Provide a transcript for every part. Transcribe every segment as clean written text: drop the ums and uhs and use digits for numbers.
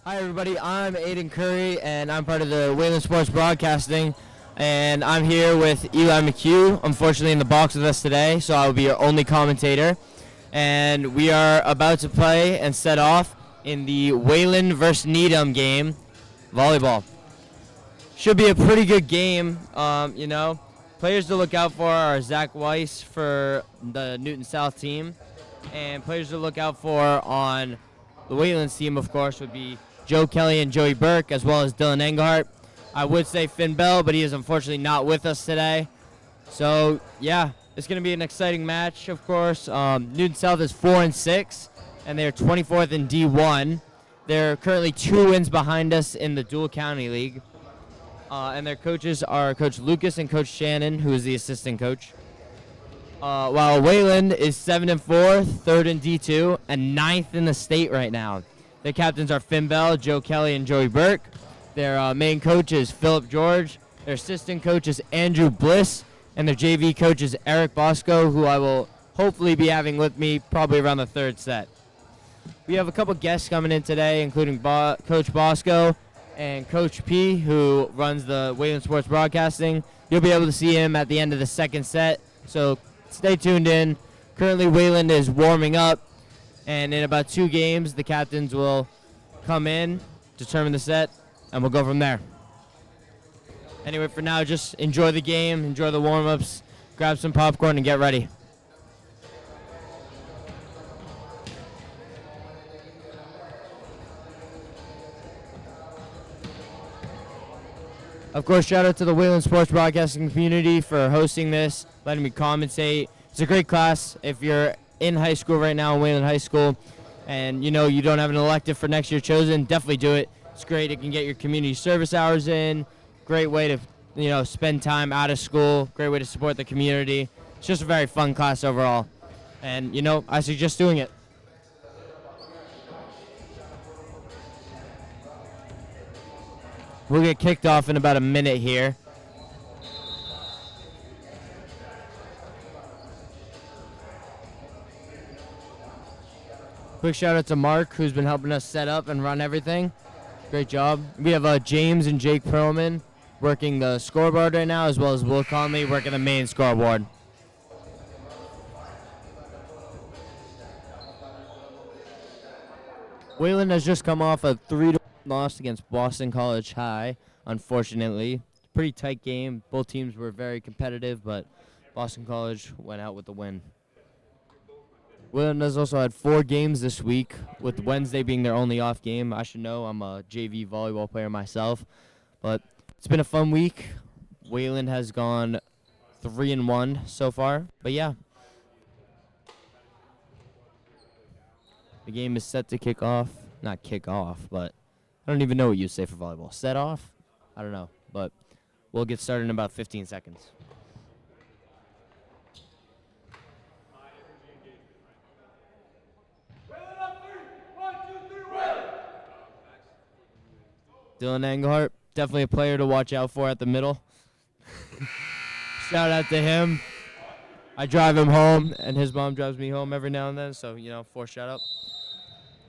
Hi, everybody. I'm Aiden Curry, and I'm part of the Wayland Sports Broadcasting. And I'm here with Eli McHugh, unfortunately in the box with us today, so I will be your only commentator. And we are about to play and set off in the Wayland versus Needham game, volleyball. Should be a pretty good game. Players to look out for are Zach Weiss for the Newton South team, and players to look out for on the Waylands team, of course, would be Joe Kelly and Joey Burke, as well as Dylan Engelhart. I would say Finn Bell, but he is unfortunately not with us today. So, yeah, it's going to be an exciting match, of course. Newton South is 4-6, and they're 24th in D1. They're currently 2 wins behind us in the Dual County League. And their coaches are Coach Lucas and Coach Shannon, who is the assistant coach. While Wayland is 7-4, 3rd in D2, and 9th in the state right now. Their captains are Finn Bell, Joe Kelly, and Joey Burke. Their main coach is Philip George. Their assistant coach is Andrew Bliss, and their JV coach is Eric Bosco, who I will hopefully be having with me probably around the 3rd set. We have a couple guests coming in today, including Coach Bosco and Coach P, who runs the Wayland Sports Broadcasting. You'll be able to see him at the end of the 2nd set, so stay tuned in. Currently, Wayland is warming up, and in about 2 games, the captains will come in, determine the set, and we'll go from there. Anyway, for now, just enjoy the game, enjoy the warm-ups, grab some popcorn, and get ready. Of course, shout out to the Wayland Sports Broadcasting community for hosting this, letting me commentate. It's a great class. If you're in high school right now, in Wayland High School, and you don't have an elective for next year chosen, definitely do it. It's great. It can get your community service hours in. Great way to, spend time out of school. Great way to support the community. It's just a very fun class overall. And, I suggest doing it. We'll get kicked off in about a minute here. Quick shout out to Mark, who's been helping us set up and run everything. Great job. We have James and Jake Perlman working the scoreboard right now, as well as Will Conley working the main scoreboard. Wayland has just come off a 3-1 loss against Boston College High, unfortunately. Pretty tight game. Both teams were very competitive, but Boston College went out with the win. Wayland has also had 4 games this week, with Wednesday being their only off game. I should know, I'm a JV volleyball player myself, but it's been a fun week. Wayland has gone 3-1 so far, but yeah. The game is set to kick off. Not kick off, but I don't even know what you say for volleyball. Set off? I don't know, but we'll get started in about 15 seconds. Dylan Engelhart, definitely a player to watch out for at the middle. Shout out to him. I drive him home, and his mom drives me home every now and then, so, for shout out.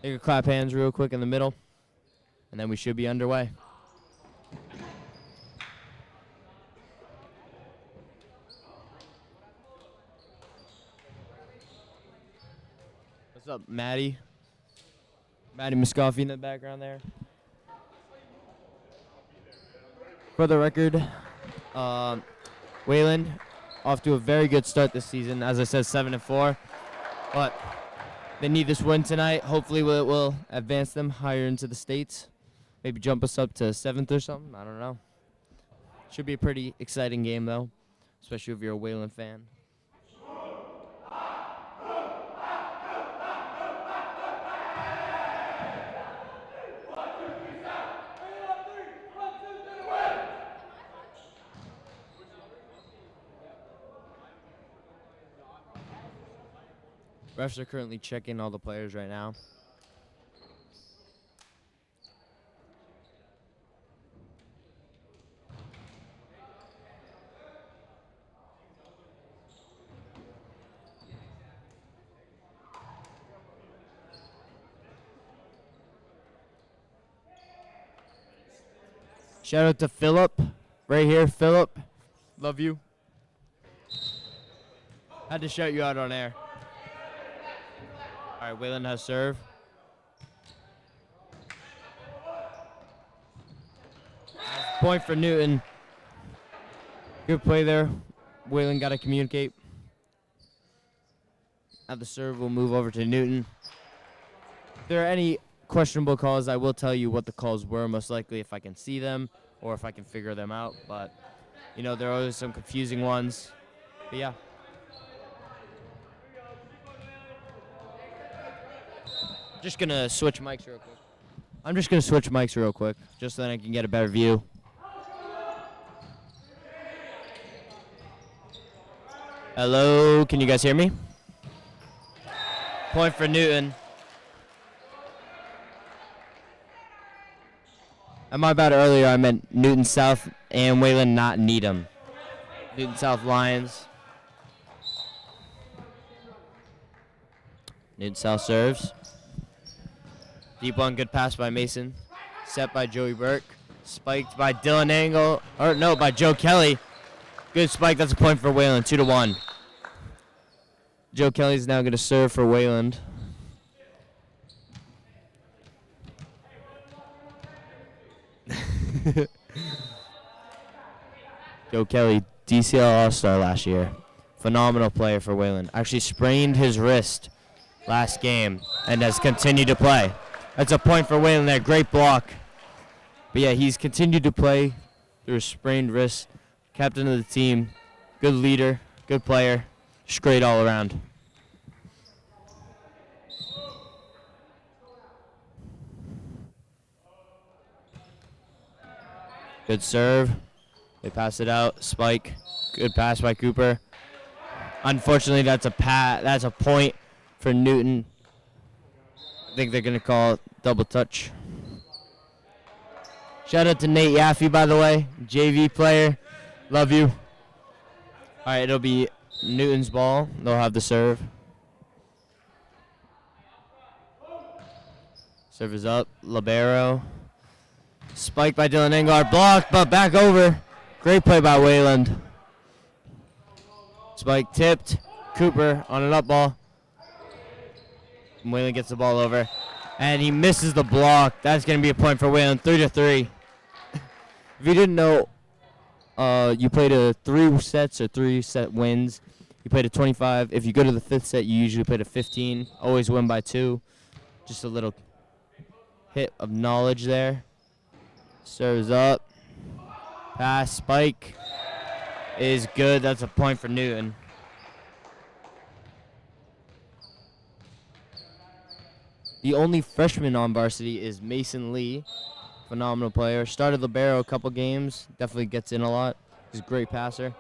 You can clap hands real quick in the middle, and then we should be underway. What's up, Maddie? Maddie Moscoffy in the background there. For the record, Wayland off to a very good start this season. As I said, 7-4, but they need this win tonight. Hopefully, it will advance them higher into the states. Maybe jump us up to 7th or something. I don't know. Should be a pretty exciting game, though, especially if you're a Wayland fan. Refs are currently checking all the players right now. Shout out to Philip. Right here, Philip. Love you. Had to shout you out on air. All right, Wayland has serve. Point for Newton. Good play there. Wayland got to communicate. At the serve, we'll move over to Newton. If there are any questionable calls, I will tell you what the calls were, most likely if I can see them or if I can figure them out. But, you know, there are always some confusing ones. But, yeah. Just going to switch mics real quick. I'm just going to switch mics real quick, just so that I can get a better view. Hello, can you guys hear me? Point for Newton. And my bad earlier, I meant Newton South and Wayland, not Needham. Newton South Lions. Newton South serves. Deep one, good pass by Mason. Set by Joey Burke. Spiked by Dylan Angle. Or no, by Joe Kelly. Good spike, that's a point for Wayland, 2-1. Joe Kelly's now going to serve for Wayland. Joe Kelly, DCL All-Star last year. Phenomenal player for Wayland. Actually sprained his wrist last game and has continued to play. That's a point for Wayland there. Great block. But yeah, he's continued to play through a sprained wrist. Captain of the team. Good leader. Good player. Just great all around. Good serve. They pass it out. Spike. Good pass by Cooper. Unfortunately, that's a point for Newton. I think they're going to call it double touch. Shout out to Nate Yaffe, by the way. JV player. Love you. All right, it'll be Newton's ball. They'll have the serve. Serve is up. Libero. Spike by Dylan Engard. Blocked, but back over. Great play by Wayland. Spike tipped. Cooper on an up ball. Wayland gets the ball over. And he misses the block. That's going to be a point for Wayland. 3-3. If you didn't know, you played a 3 sets or 3-set wins. You played a 25. If you go to the 5th set, you usually play a 15. Always win by 2. Just a little hit of knowledge there. Serves up. Pass. Spike is good. That's a point for Newton. The only freshman on varsity is Mason Lee. Phenomenal player. Started libero a couple games. Definitely gets in a lot. He's a great passer.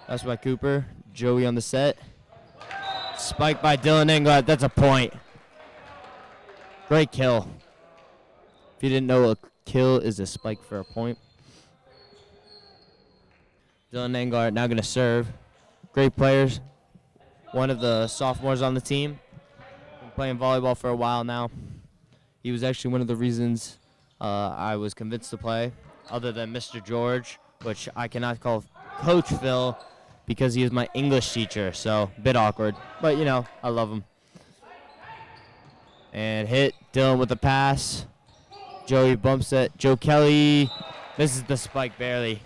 That's by Cooper. Joey on the set. Spike by Dylan Englert. That's a point. Great kill. If you didn't know, a kill is a spike for a point. Dylan Englert now going to serve. Great players. One of the sophomores on the team. Been playing volleyball for a while now. He was actually one of the reasons I was convinced to play, other than Mr. George, which I cannot call Coach Phil because he is my English teacher, so a bit awkward. But, you know, I love him. And hit Dylan with the pass. Joey bumps it. Joe Kelly misses the spike barely.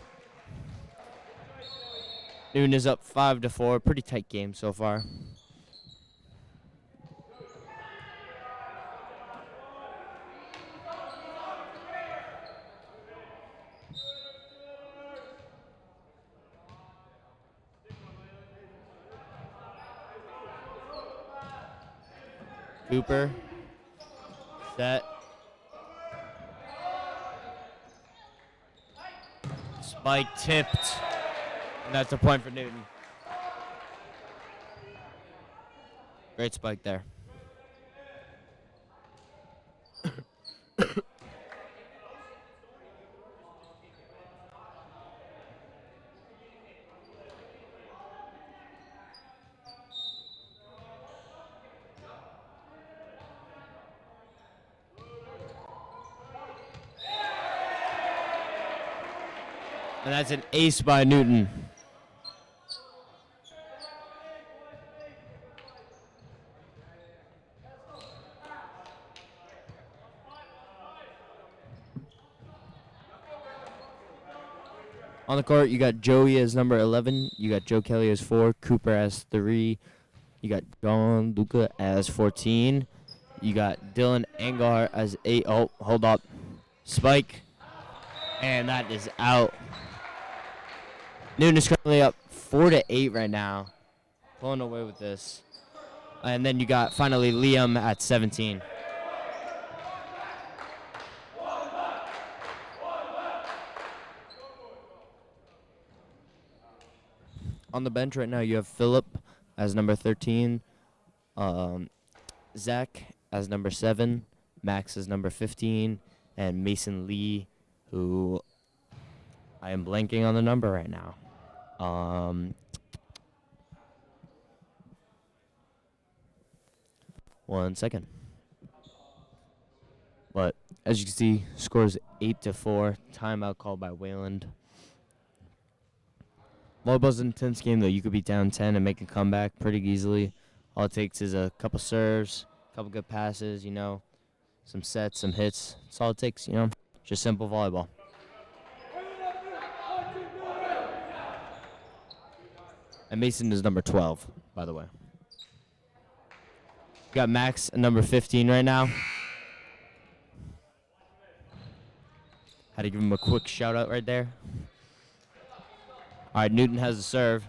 Newton is up 5-4. Pretty tight game so far. Cooper. Set. Spike tipped. And that's a point for Newton. Great spike there. And that's an ace by Newton. On the court, you got Joey as number 11. You got Joe Kelly as 4. Cooper as 3. You got John Luca as 14. You got Dylan Angar as 8. Oh, hold up. Spike. And that is out. Newton is currently up 4-8 right now. Pulling away with this. And then you got finally Liam at 17. On the bench right now, you have Philip as number 13, Zach as number 7, Max as number 15, and Mason Lee, who I am blanking on the number right now. 1 second. But as you can see, scores 8-4. Timeout called by Wayland. Volleyball's an intense game, though. You could be down 10 and make a comeback pretty easily. All it takes is a couple serves, a couple good passes, some sets, some hits. That's all it takes, Just simple volleyball. And Mason is number 12, by the way. Got Max at number 15 right now. Had to give him a quick shout out right there. All right, Newton has the serve.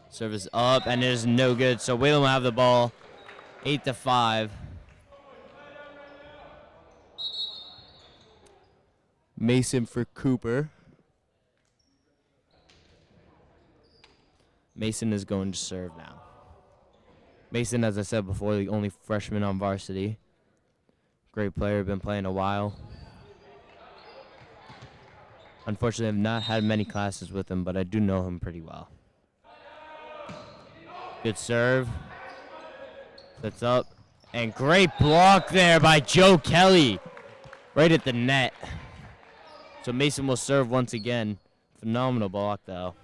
Serve is up, and it is no good. So Wayland will have the ball, 8-5. Mason for Cooper. Mason is going to serve now. Mason, as I said before, the only freshman on varsity. Great player, been playing a while. Unfortunately, I've not had many classes with him, but I do know him pretty well. Good serve. Sets up. And great block there by Joe Kelly. Right at the net. So Mason will serve once again. Phenomenal block, though.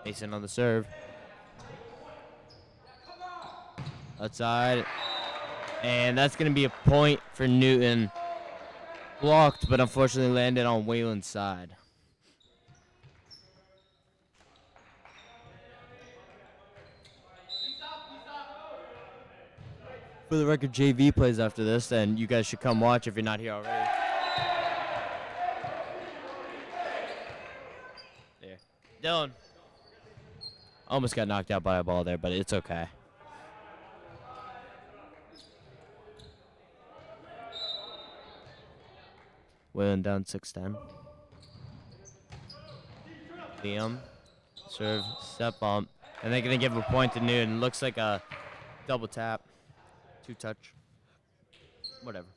Mason on the serve. Outside. And that's going to be a point for Newton. Blocked, but unfortunately landed on Wayland's side. For the record, JV plays after this, and you guys should come watch if you're not here already. There. Dylan. Almost got knocked out by a ball there, but it's okay. Wayland down 6-10. Liam. Serve, step bump. And they're going to give a point to Newton. Looks like a double tap. 2-touch. Whatever.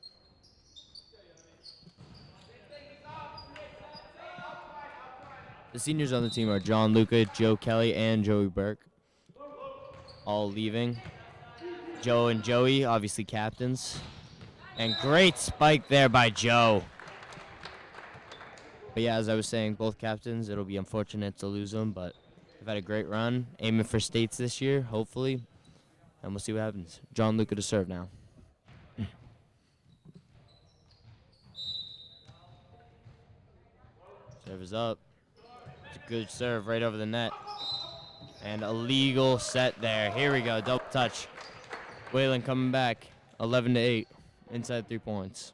The seniors on the team are John Luca, Joe Kelly, and Joey Burke. All leaving. Joe and Joey, obviously captains. And great spike there by Joe. But yeah, as I was saying, both captains, it'll be unfortunate to lose them, but they've had a great run. Aiming for states this year, hopefully. And we'll see what happens. John Luca to serve now. Serve is up. It's a good serve right over the net. And a legal set there. Here we go, double touch. Wayland coming back, 11-8, inside 3 points.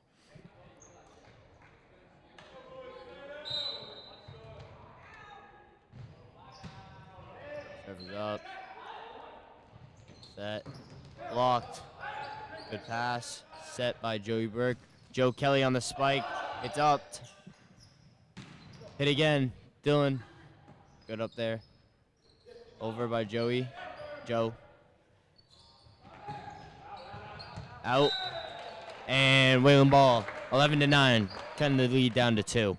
Serve is up. Set. Blocked. Good pass. Set by Joey Burke. Joe Kelly on the spike. It's up. Hit again. Dylan. Good up there. Over by Joey. Joe. Out. And Wayland ball. 11-9. Cutting the lead down to 2.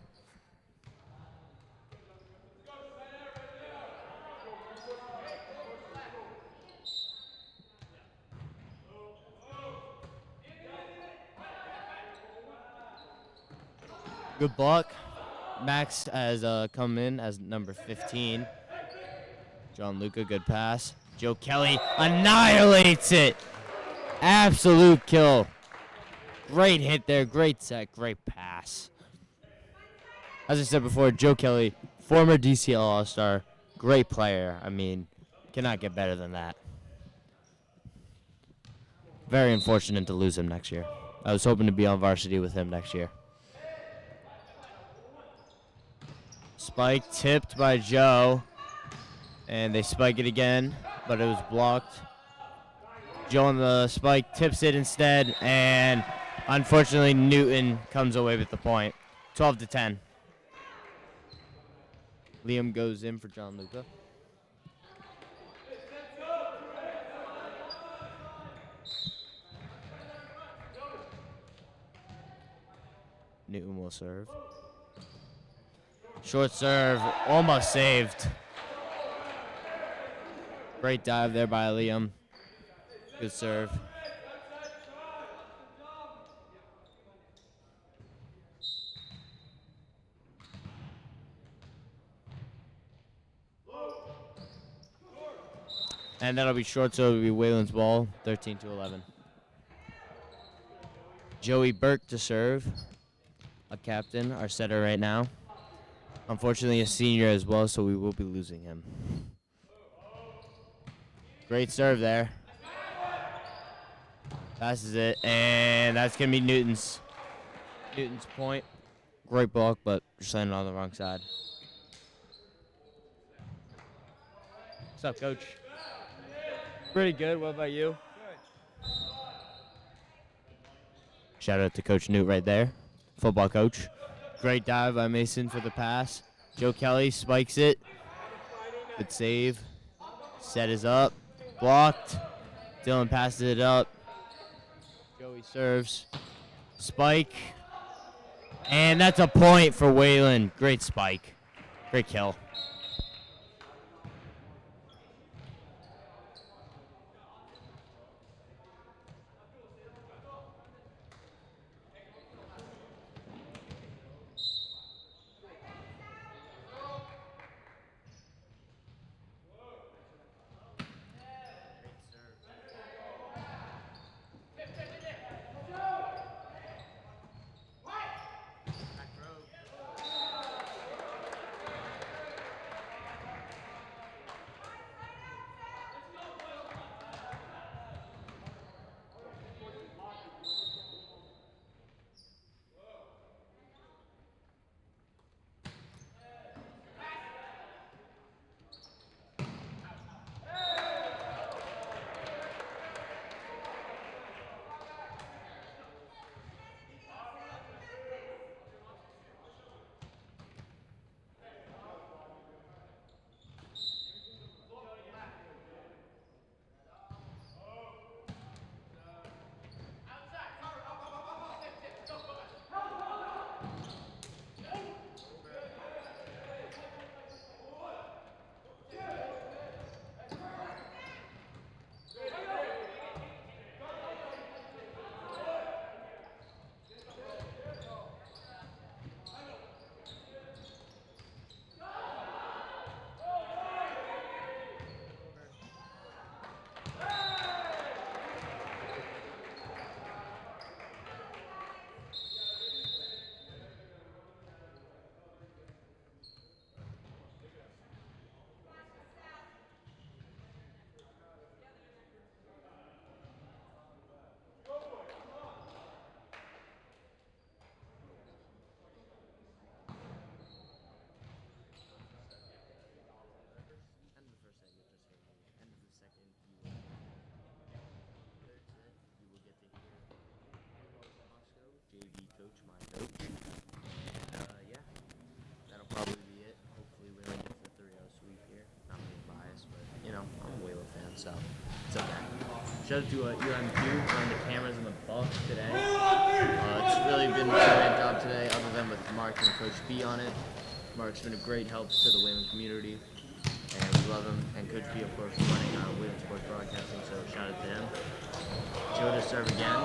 Good block. Max has come in as number 15. John Luca, good pass. Joe Kelly annihilates it. Absolute kill. Great hit there. Great set. Great pass. As I said before, Joe Kelly, former DCL All-Star, great player. I mean, cannot get better than that. Very unfortunate to lose him next year. I was hoping to be on varsity with him next year. Spike tipped by Joe. And they spike it again, but it was blocked. Joe on the spike tips it instead, and unfortunately Newton comes away with the point. 12-10. Liam goes in for John Luca. Newton will serve. Short serve, almost saved. Great dive there by Liam. Good serve. And that'll be short, so it'll be Wayland's ball, 13-11. Joey Burke to serve. A captain, our setter right now. Unfortunately, a senior as well, so we will be losing him. Great serve there. Passes it, and that's going to be Newton's point. Great block, but just landing on the wrong side. What's up, Coach? Pretty good. What about you? Good. Shout out to Coach Newt right there, football coach. Great dive by Mason for the pass. Joe Kelly spikes it. Good save. Set is up. Blocked. Dylan passes it up. Joey serves. Spike. And that's a point for Wayland. Great spike. Great kill. So it's okay. Shout out to UMQ running the cameras in the book today. It's really been a great job today, other than with Mark and Coach B on it. Mark's been a great help to the Wayland community, and we love him. And Coach B, of course, running Wayland Sports Broadcasting, so shout out to him. Joe to serve again.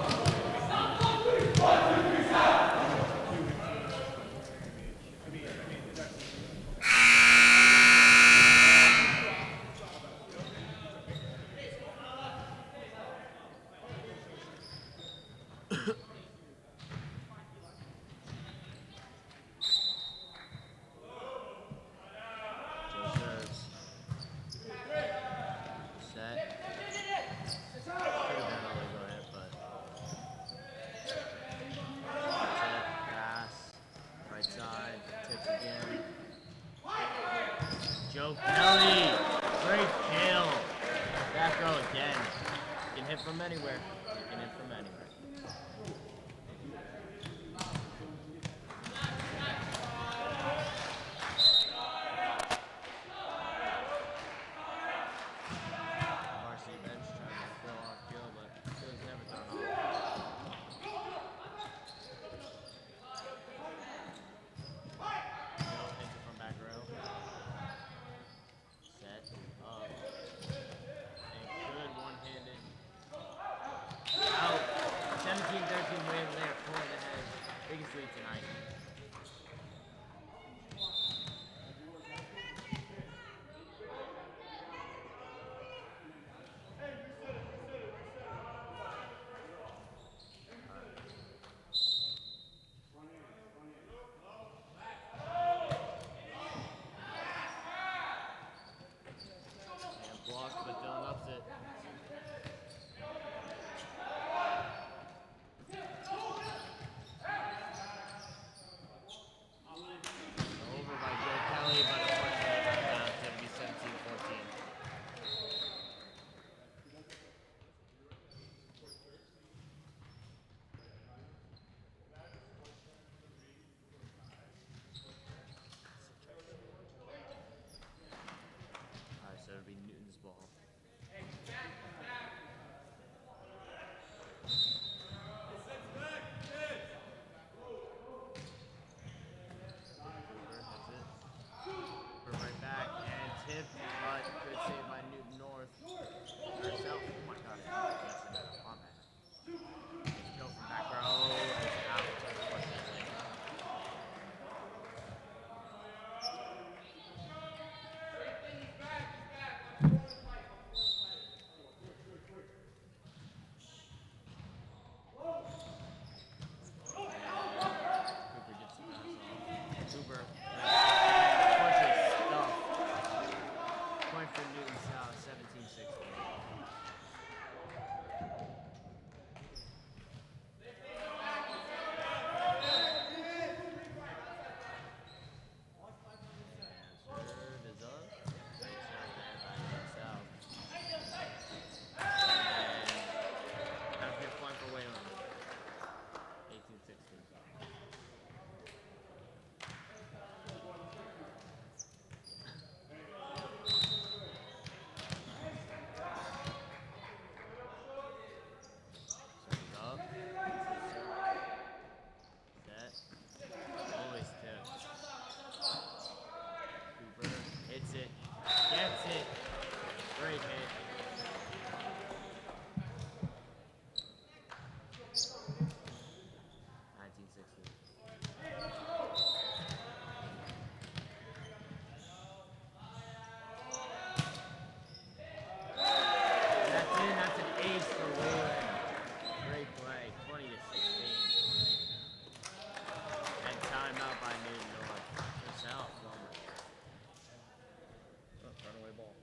go, Kelly. Great kill. Back row again. You can hit from anywhere. You can hit from anywhere. Varsity bench trying to throw off Joe, but Joe's never thrown off. Joe hits it from back row. Set up. And good one-handed. Out. 17-13 win. They're pulling ahead. Biggest lead tonight. Blocked, but Dylan ups it. Over by Joe Kelly, but unfortunately not down. It's going to be 17-14. Alright, so it'll be Newton's ball. Right back and tip, but good save by Newton North. Herself. Oh my god, it's messing it up on that. Go from back row, it's out, unfortunately. Cooper gets the pass off. Cooper. Point for Newton South, 17-16. Serve is up. Great serve there by Newton South. And have a good point for Wayland. 18-16. Always tipped. Cooper hits it, gets it. Great hit. That's in. That's an ace for Wayland. Great play. 20-16. And timeout by Newton North. Herself. Runaway ball.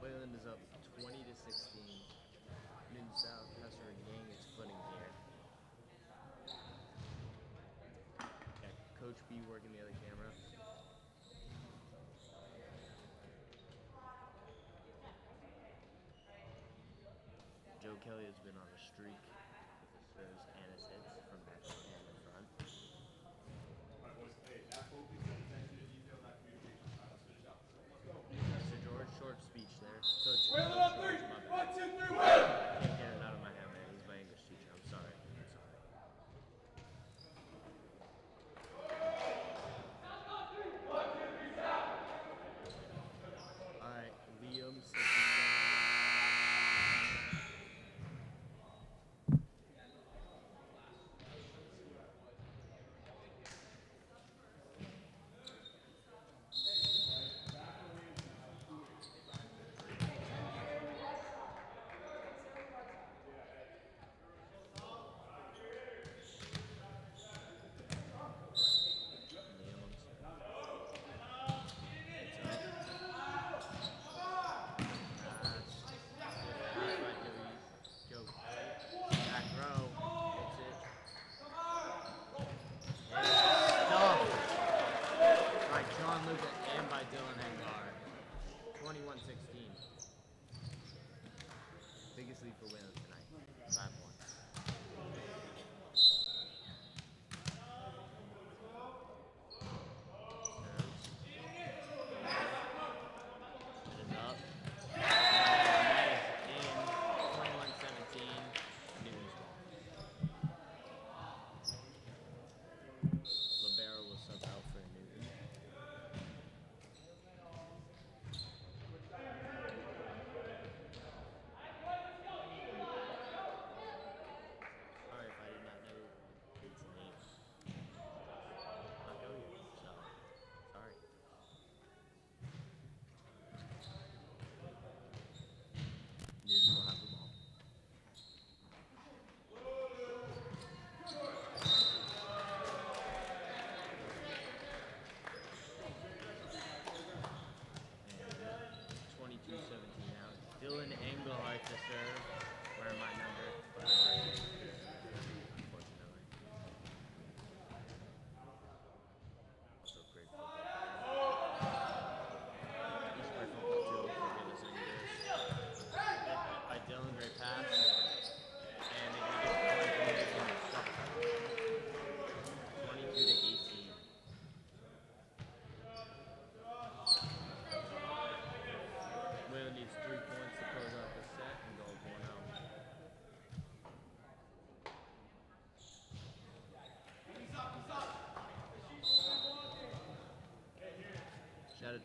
Wayland is up 20-16. Newton South has to regain its footing here. Okay, Coach B working the other camera. Joe Kelly has been on a streak with his serves and his hits from back and in front. Mr. George, short speech there. Coach George, my bad. I can't get it out of my head, man. He's my English teacher. I'm sorry. Alright, Liam says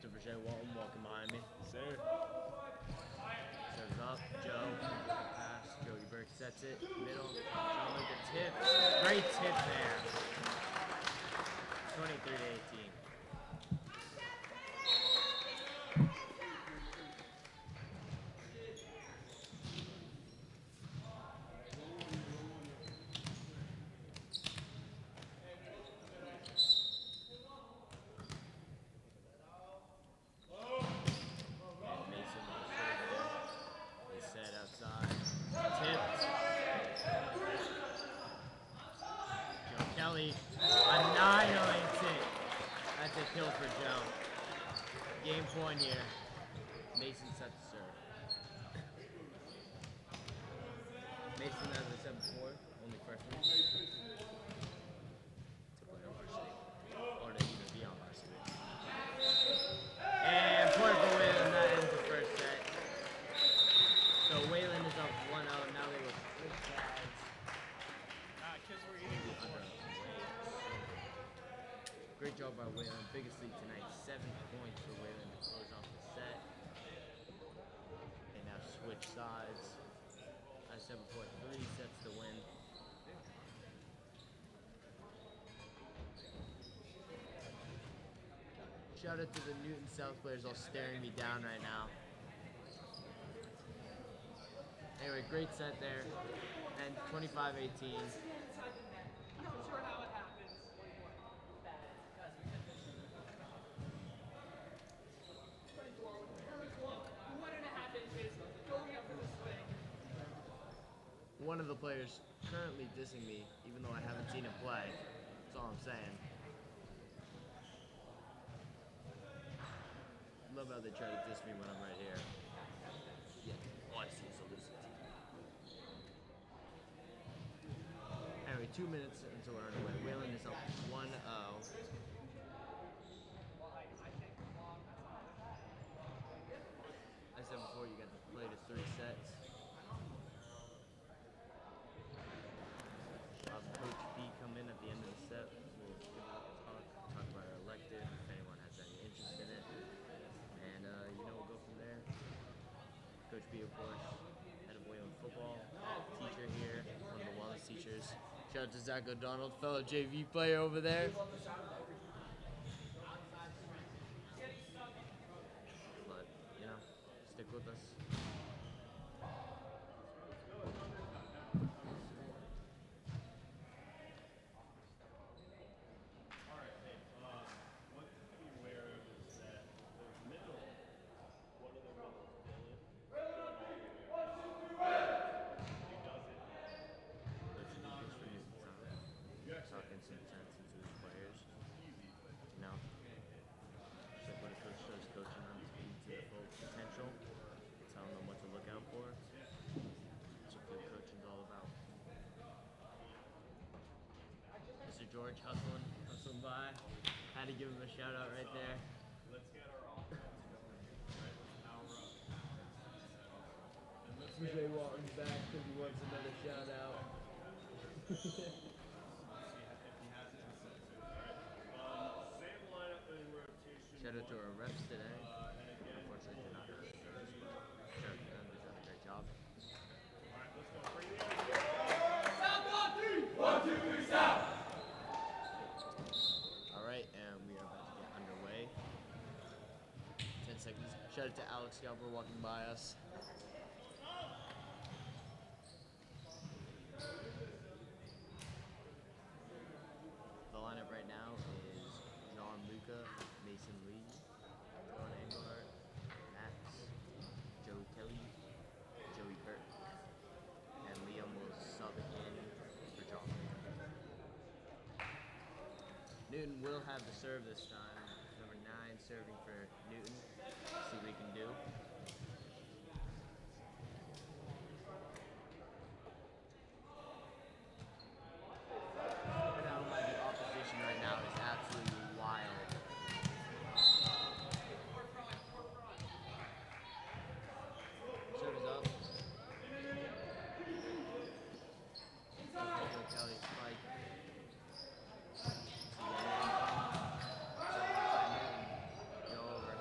to Virginia Walton, walking behind me. Sir. Serves up, Joe, pass, Joey Burke sets it, middle, John Luke, a tip, great tip there. 23-18. And Mason with the serve there. They set outside, tipped. Joe Kelly annihilates it. That's a kill for Joe. Game point here. Mason sets the serve. Mason, as I said before, only freshman to play on varsity, or to even be on varsity. And point for Wayland, that ends the first set. So Wayland is up 1-0. Now they will switch sides. Kids were eating. Great job by Wayland. Biggest lead tonight. 7 points for Wayland to close off the set. They now switch sides. As I said before, 3 sets to win. Shout out to the Newton South players all staring me down right now. Anyway, great set there. And 25-18. Not sure how it happens. One and a half inches going up for the swing. One of the players currently dissing me, even though I haven't seen him play. That's all I'm saying. Love how they try to diss me when I'm right here. Yeah, all I see is a losing team. Anyway, 2 minutes until we're underway. Wayland is up 1-0. As I said before, you got to play to 3 sets. Coach P come in at the end of the set. We'll give a talk about our elective, if anyone has any interest in it. And, we'll go from there. Coach B, of course, head of Wayland football, teacher here, one of the wellness teachers. Shout out to Zach O'Donnell, fellow JV player over there. But, stick with us. Talking some sense into his players. Just like what a coach does, coaching them to be to their full potential, telling them what to look out for. That's what good coaching's all about. Mr. George hustling by. Had to give him a shout out right there. Let's get our offense going. CJ Walton's back because he wants another shout out. Shout out to our reps today. Unfortunately, they're not really service, but shout out to them. They've done a great job. Alright, let's go. South on 3! 1, 2, 3, south! Alright, and we are about to get underway. 10 seconds. Shout out to Alex Galper walking by us. The lineup right now is John Luca, Mason Lee, John Engelhardt, Max, Joey Kelly, Joey Burke, and Liam will sub in for John Luca. Newton will have the serve this time. Number 9 serving for Newton. See what he can do. Down by the opposition right now is absolutely wild. Serve is up. Joe Kelly spike. Go over.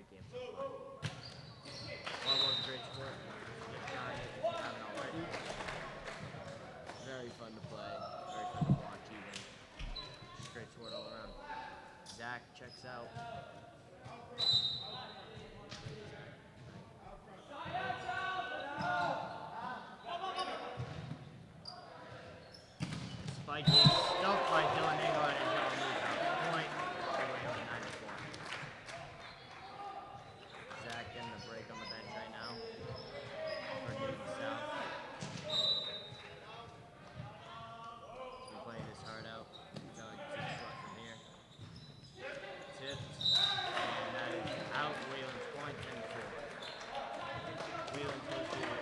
great game so far. Volleyball is a great sport. Get trying it if you haven't already. Very fun to play. Very fun to watch even. Just a great sport all around. Zach checks out. Spike being stuffed by Dylan Engel and John Luca. Point. Williams 9-4. Zach getting the break on the bench right now for Newton South. He's been playing his heart out. So like it's short from here. Tipped. And that is out. Wayland's point 10-4. Wayland's supposed to be their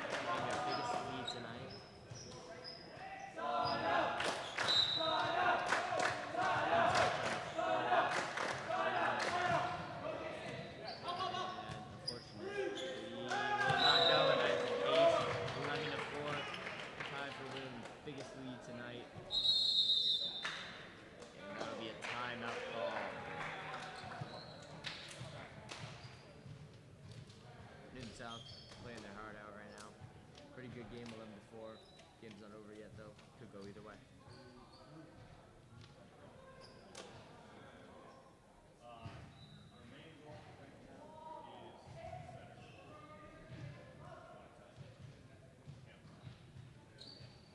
biggest lead tonight. Biggest lead tonight. And that'll be a timeout call. Newton South playing their heart out right now. Pretty good game, 11-4. Game's not over yet though. Could go either way. Our main goal right now is center.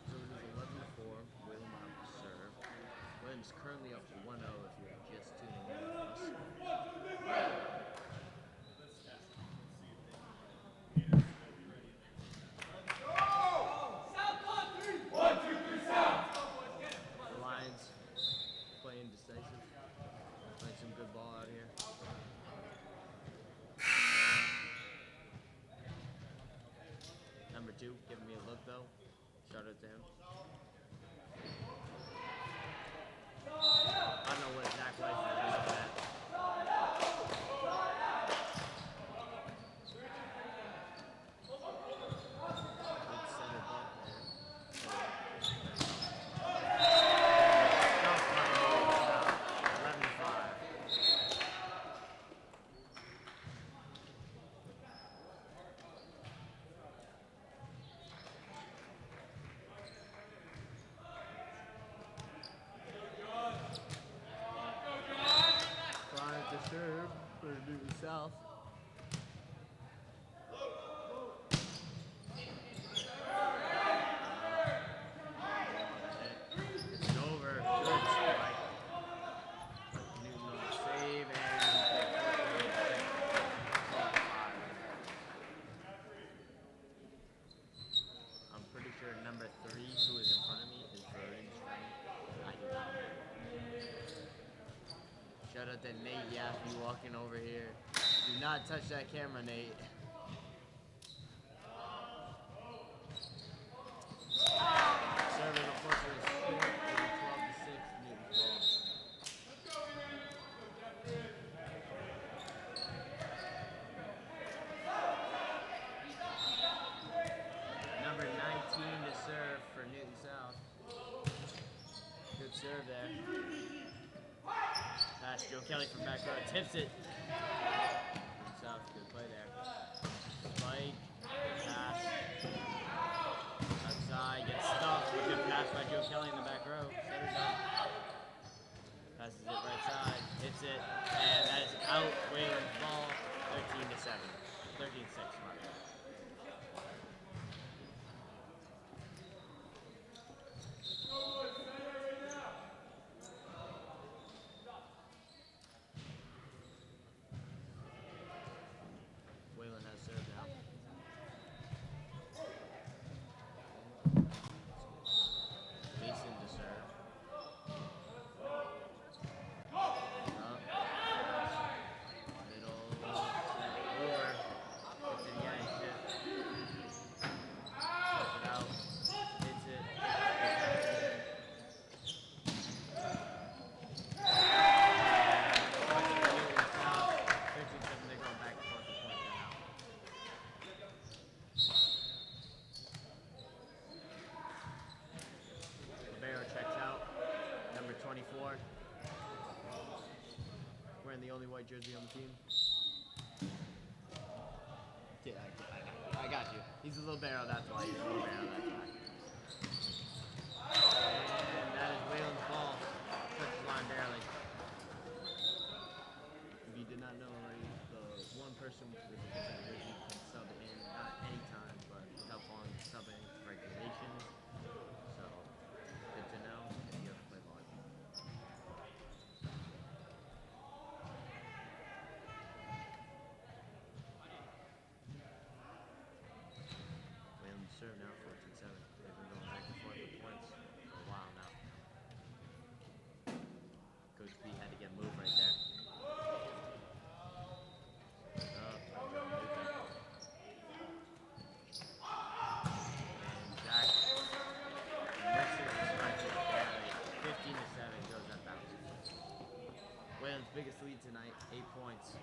So it is 11-4. Wayland will have to serve. Wayland's currently up 1-0 if you're just tuning in with us. The Lions playing decisive. Playing some good ball out here. Number 2 giving me a look though. Shout out to him. I don't know what Zach Weiss is doing with that. Good center bump there. Stuff by Newton South. 11-5. Trying to serve for Newton South. It's over. Good strike. Newton on the save I'm pretty sure number 3, who is in front of me, is Vernon Strang. I do not know. Shout out to Nate Yaffe walking over here. Do not touch that camera, Nate. Serving unfortunately short, 12-6, Newton's ball. Number 19 to serve for Newton South. Good serve there. Pass Joe Kelly from back row, tips it. Newton South, good play there. Spike, good pass. Outside, gets stuffed. Good pass by Joe Kelly in the back row. Center done. Passes it right side, hits it, and that is out. Wayland's ball, 13-7. 13-6, my bad. Wayland has served now. Mason to serve. Up. Middle. Over. It's in the the only white jersey on the team. Yeah, I got you. He's a little barrel, that's why. He's a little barrel, that's why. And that is Waylon's ball. Touch the line barely. If you did not know already, the one person with a different jersey can sub in, not anytime, but without falling subbing regulations. So, good to know if you ever play volleyball. Wayland's serve now, 14-7. They've been going back and forth with points for a while now. Coach B had to get moved right there. And Zach mixes the strike rate barely. 15-7 goes that bounce. Wayland's biggest lead tonight, 8 points.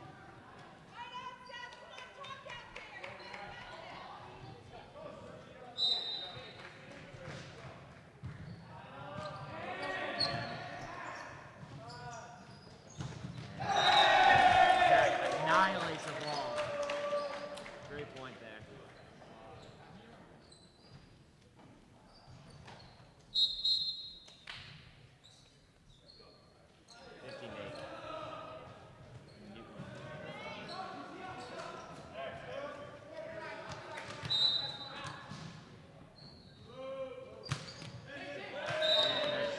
Annihilates the ball. Great point there.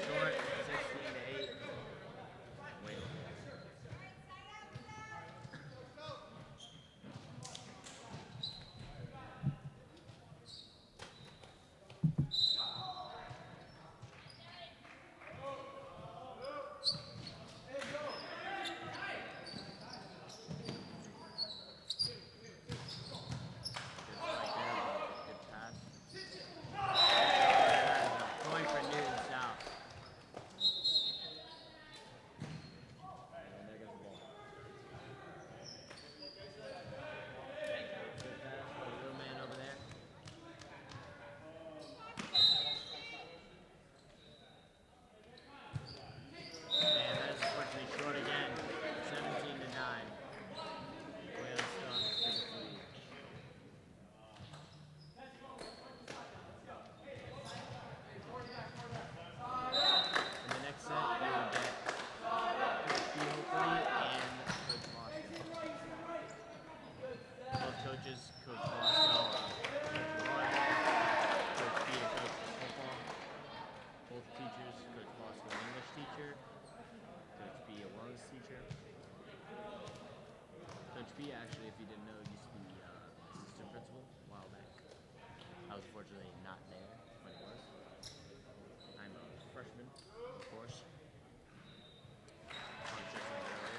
Short, 16-8. Wayland. Good pass. Point for Newton South. And there goes the ball. Good pass for the little man over there. And that is unfortunately short again. 17-9. Wales still on the biggest lead. In the next set, we will get Coach B hopefully and Coach Boston. Both coaches, Coach Boston, Coach Roy, Coach B and Coach football. Both teachers, Coach Boston, an English teacher, Coach B, a wellness teacher. Coach B, actually, if you didn't know, used to be assistant principal a while back. I was fortunately not there when it was. I'm a freshman, of course. On Tristan earlier.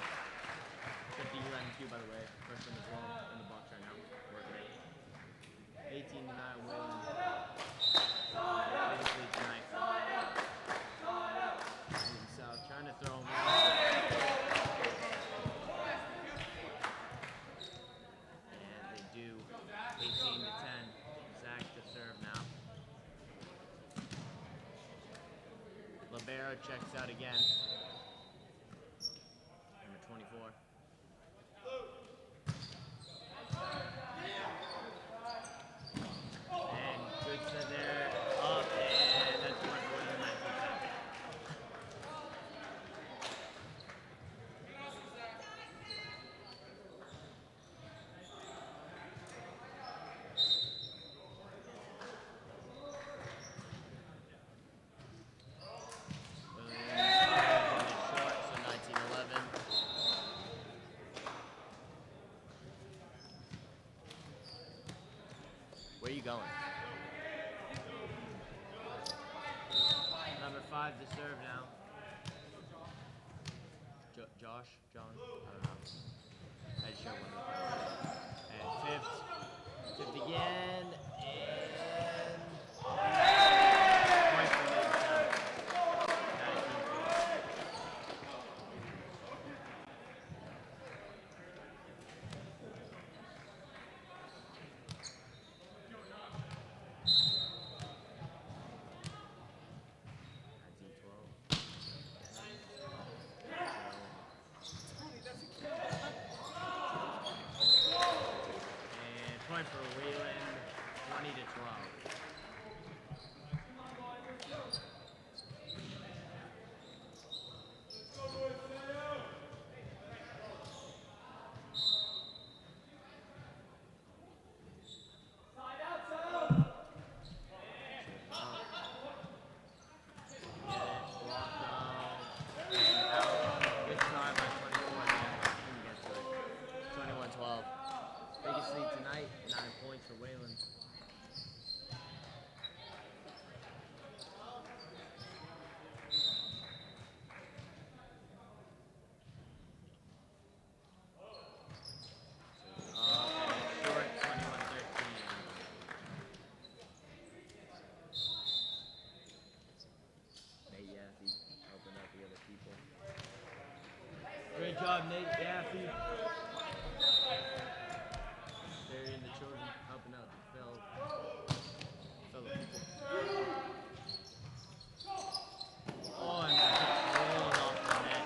Got the UMQ, by the way. Freshman as well in the box right now. Working it. 18-9 Wayland. Biggest lead tonight. Newton South trying to throw him off. And they do. 18-10. Zach to serve now. Libero checks out again. Number 24. And good set there. Up and that's one for the 19. Short, so 19-11. Where are you going? Number 5 to serve now. Josh? John? I don't know. I just showed one of the And fifth. Fifth again. And... Point for Newton South. 19-12. Good job, Nate Gaffey. Burying the children, helping out the fellow people. Oh, and that rolled off the net.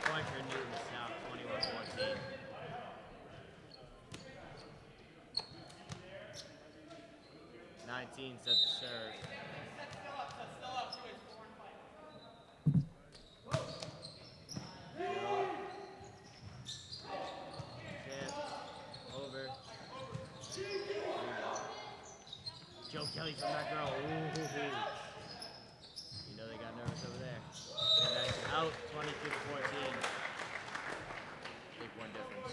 Point for Newton South, 21-14. Set to serve. Over. Joe Kelly from that girl. Ooh. You know they got nervous over there. And that's out 22-14. Big one difference.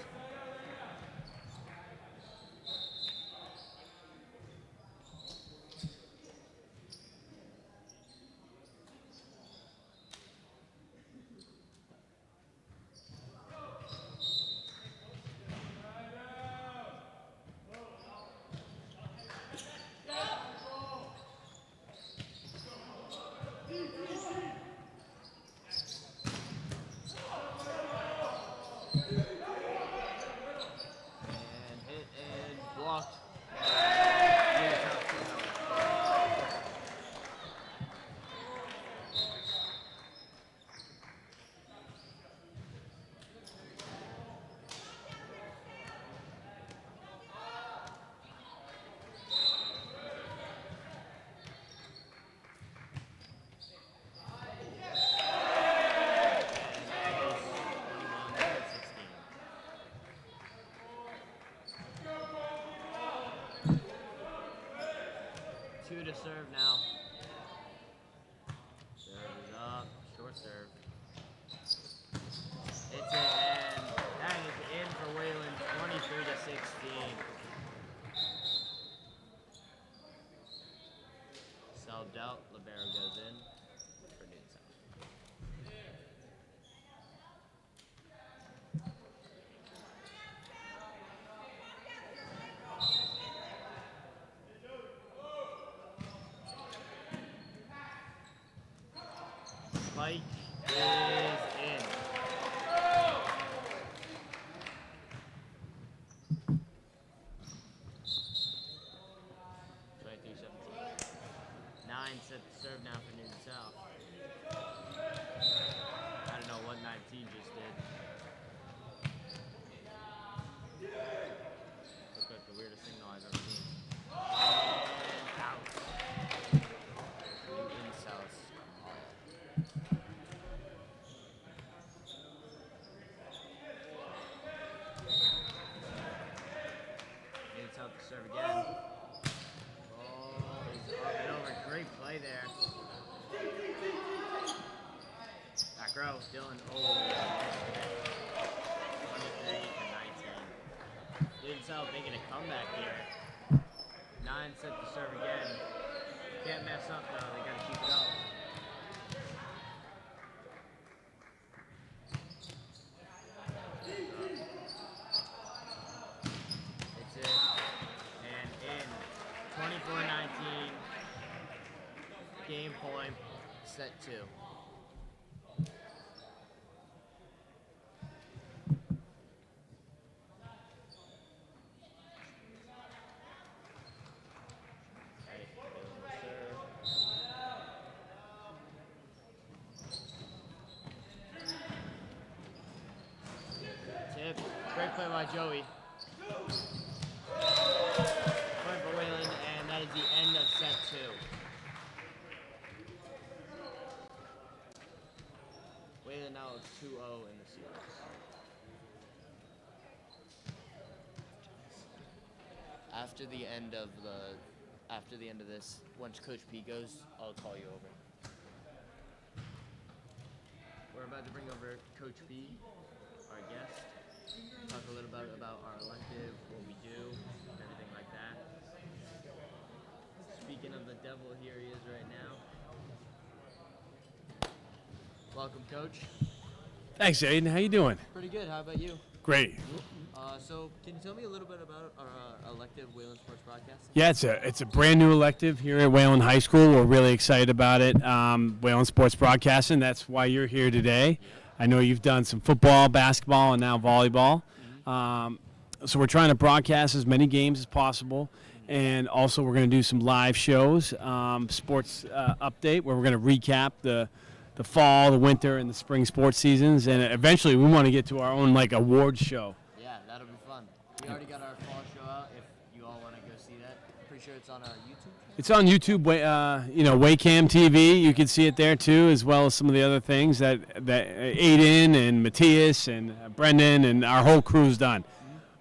Blocked. Two to serve now. Serve is up. Short serve. It's in, and that is in for Wayland, 23-16. Subbed out. Libero goes in for Newton South. Spike is in. Set to serve now for Newton South. I don't know what 19 just did. Looks like the weirdest signal I've ever seen. And out. Newton South. Newton South to serve again. Great play there. Back row, Dylan. 23-19. Newton South making a comeback here. 9 set to serve again. Can't mess up though, they gotta keep it up. It's it. And in. 24-19. Game point, set 2. Tip, great play by Joey. Point for Wayland, and that is the end of set 2. Wayland now is 2-0 in the series. After the end of this, once Coach P goes, I'll call you over. We're about to bring over Coach P, our guest. Talk a little bit about our elective, what we do, everything like that. Speaking of the devil, here he is right now. Welcome, Coach. Thanks, Aiden. How you doing? Pretty good. How about you? Great. So, can you tell me a little bit about our elective Wayland Sports Broadcast? Yeah, it's a brand new elective here at Wayland High School. We're really excited about it. Wayland Sports Broadcasting. That's why you're here today. I know you've done some football, basketball, and now volleyball. So we're trying to broadcast as many games as possible. And also we're going to do some live shows, sports update, where we're going to recap the fall, the winter, and the spring sports seasons. And eventually we want to get to our own awards show. Yeah, that'll be fun. We already got our fall show out. If you all want to go see that, pretty sure it's on our YouTube. It's on YouTube, Waycam TV. You can see it there too, as well as some of the other things that Aiden and Matthias and Brendan and our whole crew's done.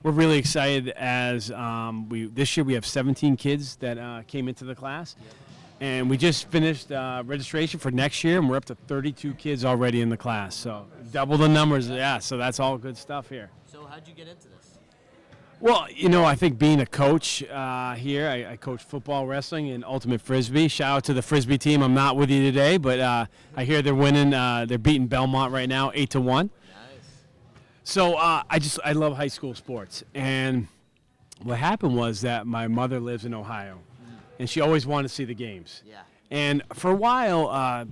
We're really excited as this year we have 17 kids that came into the class. Yep. And we just finished registration for next year, and we're up to 32 kids already in the class. So double the numbers, yeah, so that's all good stuff here. So how'd you get into this? Well, I think being a coach here, I coach football, wrestling, and ultimate frisbee. Shout out to the frisbee team. I'm not with you today, but I hear they're winning. They're beating Belmont right now, 8-1. Nice. So I love high school sports. And what happened was that my mother lives in Ohio, and she always wanted to see the games. Yeah. And for a while,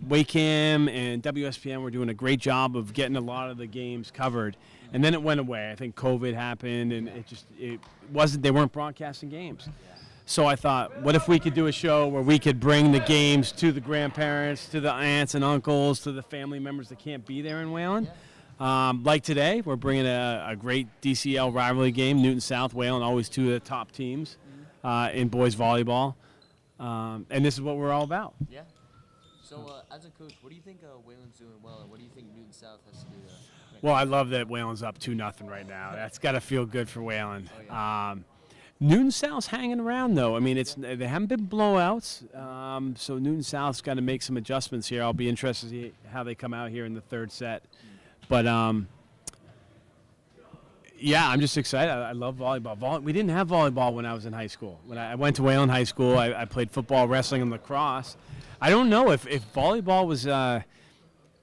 Waycam and WSPN were doing a great job of getting a lot of the games covered. And then it went away. I think COVID happened, and they weren't broadcasting games. Yeah. So I thought, what if we could do a show where we could bring the games to the grandparents, to the aunts and uncles, to the family members that can't be there in Wayland? Yeah. Like today, we're bringing a great DCL rivalry game, Newton South, Wayland, always two of the top teams in boys volleyball. And this is what we're all about. Yeah. So as a coach, what do you think Wayland's doing well, and what do you think Newton South has to do to Well, I love that Wayland's up 2-0 right now. That's got to feel good for Wayland. Oh, yeah. Newton South's hanging around, though. I mean, they haven't been blowouts, so Newton South's got to make some adjustments here. I'll be interested to see how they come out here in the third set. But, yeah, I'm just excited. I love volleyball. We didn't have volleyball when I was in high school. When I went to Wayland High School, I played football, wrestling, and lacrosse. I don't know if volleyball was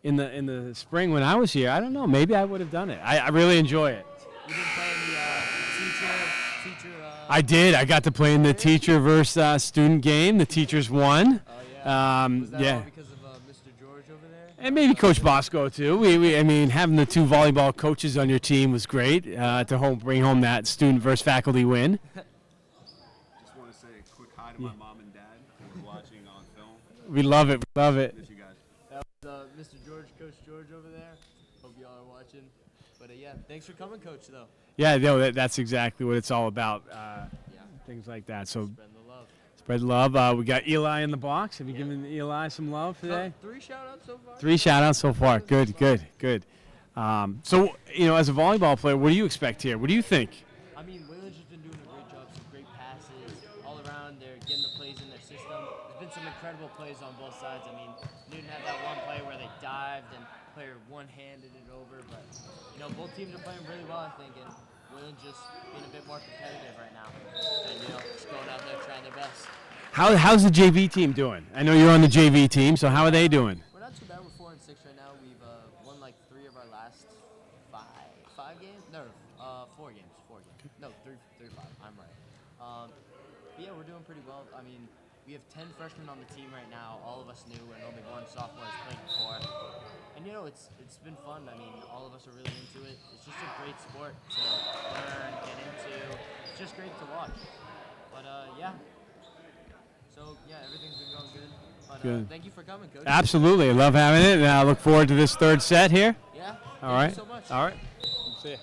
in the spring when I was here. I don't know. Maybe I would have done it. I really enjoy it. You didn't play in the teacher. I did. I got to play in the teacher versus student game. The teachers won. Oh yeah. Was that yeah. all because of Mr. George over there? And maybe Coach Bosco too. I mean, having the two volleyball coaches on your team was great to bring home that student versus faculty win. Just want to say a quick hi to my mom and dad who are watching on film. We love it. We love it. Miss you guys. That was Mr. George, Coach George over there. Hope y'all are watching. But yeah, thanks for coming, Coach, though. Yeah, no, that's exactly what it's all about. Yeah. Things like that. So Spreading the love. spread love. We got Eli in the box. Have you given Eli some love today? 3 shout-outs so far? 3 shout-outs so far. Good. So, as a volleyball player, what do you expect here? What do you think? I mean, Wayland's just been doing a great job. Some great passes all around. They're getting the plays in their system. There's been some incredible plays on both sides. I mean, Newton had that one play where they dived and player one-handed it over. But, both teams are playing really well, I think. And Wayland's just being a bit more competitive right now. And, just going out there trying their best. How's the JV team doing? I know you're on the JV team, so how are they doing? We're not too bad. We're 4-6 right now. We've won 3 of our last 5 games. No, 4 games. 4 games. No, 3, 5. I'm right. But yeah, we're doing pretty well. I mean, we have 10 freshmen on the team right now. All of us new, and only 1 sophomore has played before. And it's been fun. I mean, all of us are really into it. It's just a great sport to learn, get into. It's just great to watch. But yeah. So yeah, everything's been going good. But Good. thank you for coming, Coach. Absolutely. I love having it, and I look forward to this third set here. Yeah. All right. Thank you so much. All right. See ya.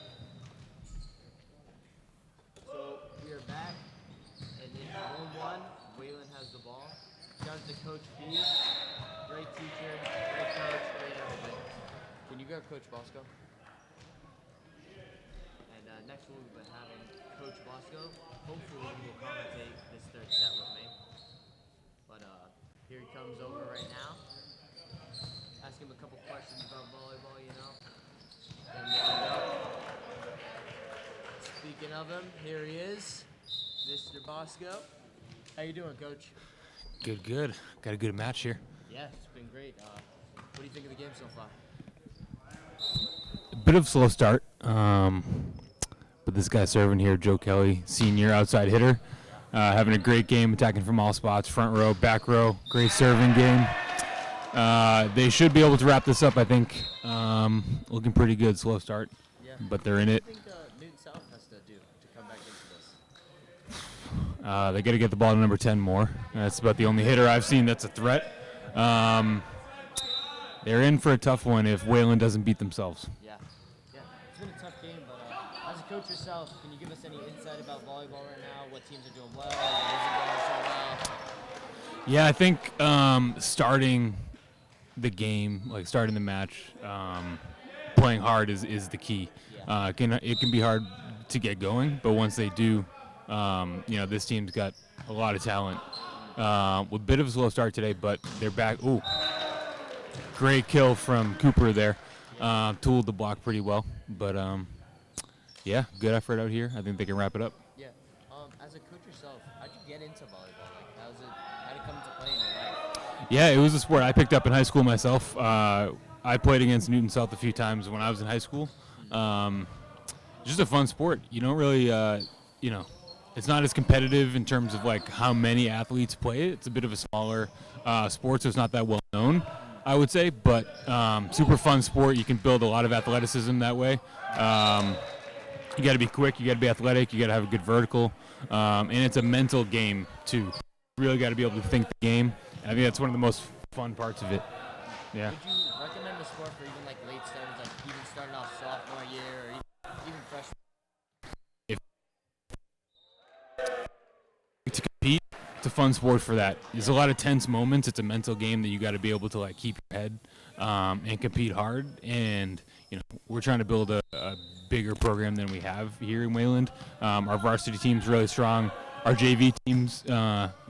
So we are back, and in 1-1, Wayland has the ball. Shout out to Coach B. Great teacher, great coach, great everything. Can you grab Coach Bosco? And next we'll be having Coach Bosco. Hopefully he will commentate this third set with me. But here he comes over right now. Ask him a couple questions about volleyball, And there we go. Speaking of him, here he is, Mr. Bosco. How you doing, Coach? Good. Got a good match here. Yeah, it's been great. What do you think of the game so far? A bit of a slow start, but this guy serving here, Joe Kelly, senior outside hitter, having a great game, attacking from all spots, front row, back row, great serving game. They should be able to wrap this up, I think. Looking pretty good. Slow start, Yeah. but they're in it. What do you think Newton South has to do to come back into this? They got to get the ball to number 10 more. That's about the only hitter I've seen that's a threat. They're in for a tough one if Wayland doesn't beat themselves. Yeah. Yeah. It's been a tough game, but as a coach yourself, can you give us any insight about volleyball right now? What teams are doing well? What isn't going so well? Yeah, I think starting the game, like starting the match, playing hard is the key. It can be hard to get going, but once they do, this team's got a lot of talent. With a bit of a slow start today, but they're back. Ooh, great kill from Cooper there. Tooled the block pretty well, but yeah, good effort out here. I think they can wrap it up. Yeah. As a coach yourself, how'd you get into volleyball? Like, how'd it come into play in your life? Yeah, it was a sport I picked up in high school myself. I played against Newton South a few times when I was in high school. Just a fun sport. You don't really, it's not as competitive in terms of like how many athletes play it. It's a bit of a smaller sport, so it's not that well known, I would say. But super fun sport. You can build a lot of athleticism that way. You got to be quick. You got to be athletic. You got to have a good vertical, and it's a mental game too. You really got to be able to think the game. I think that's one of the most fun parts of it. Yeah. Would you recommend the sport for even like late starters, like even starting off sophomore year or even freshman? To compete, it's a fun sport for that. There's a lot of tense moments. It's a mental game that you got to be able to like keep your head and compete hard. And we're trying to build a bigger program than we have here in Wayland. Our varsity team's really strong. Our JV team's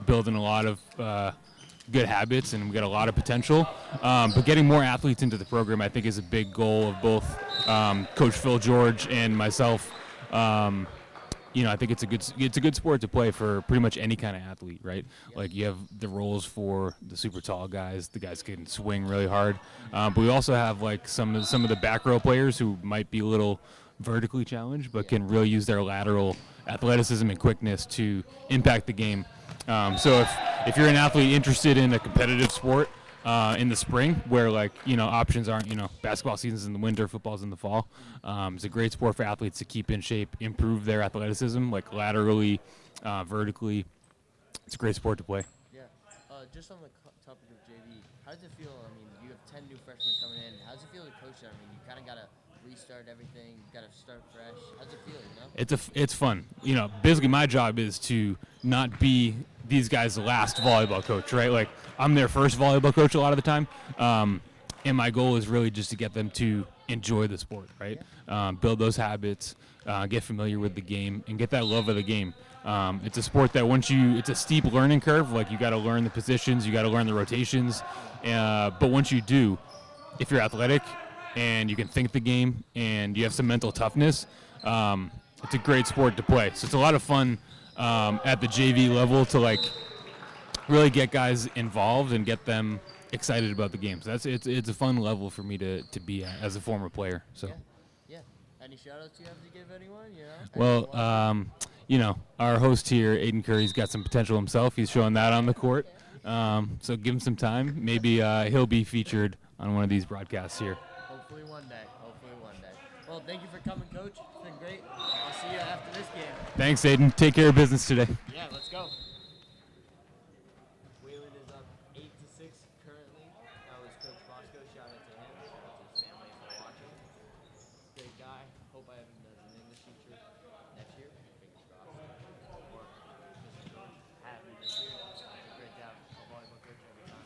building a lot of good habits, and we got a lot of potential. But getting more athletes into the program, I think, is a big goal of both Coach Phil George and myself. I think it's a good sport to play for pretty much any kind of athlete, right? Like you have the roles for the super tall guys, the guys who can swing really hard, but we also have like some of the back row players who might be a little vertically challenged, but can really use their lateral athleticism and quickness to impact the game. So if you're an athlete interested in a competitive sport in the spring, where options aren't, basketball season's in the winter, football's in the fall, it's a great sport for athletes to keep in shape, improve their athleticism, like laterally, vertically. It's a great sport to play. Yeah. Just on the topic of JV, how does it feel? I mean, you have 10 new freshmen coming in. How does it feel to coach them? I mean, you kind of got to restart everything. You got to start fresh. How does it feel? It's fun. Basically my job is to not be these guys' last volleyball coach, right? Like I'm their first volleyball coach a lot of the time, and my goal is really just to get them to enjoy the sport, right? Build those habits, get familiar with the game, and get that love of the game. It's a sport that it's a steep learning curve. Like you got to learn the positions, you got to learn the rotations, but once you do, if you're athletic and you can think the game and you have some mental toughness, it's a great sport to play. So it's a lot of fun at the JV level to really get guys involved and get them excited about the game. So it's a fun level for me to be at as a former player. So. Yeah. Any shout outs you have to give anyone? Well, our host here, Aiden Curry's got some potential himself. He's showing that on the court. So give him some time. Maybe he'll be featured on one of these broadcasts here. Hopefully one day. Well, thank you for coming, Coach. It's been great. I'll see you after this game. Thanks, Aiden. Take care of business today. Yeah, let's go. Wayland is up 8-6 currently. That was Coach Bosco. Shout out to him. Shout out to his family for watching. Great guy. Hope I have him as an English teacher next year. Fingers crossed. Or Mr. George have me this year. Great job. A volleyball coach every time.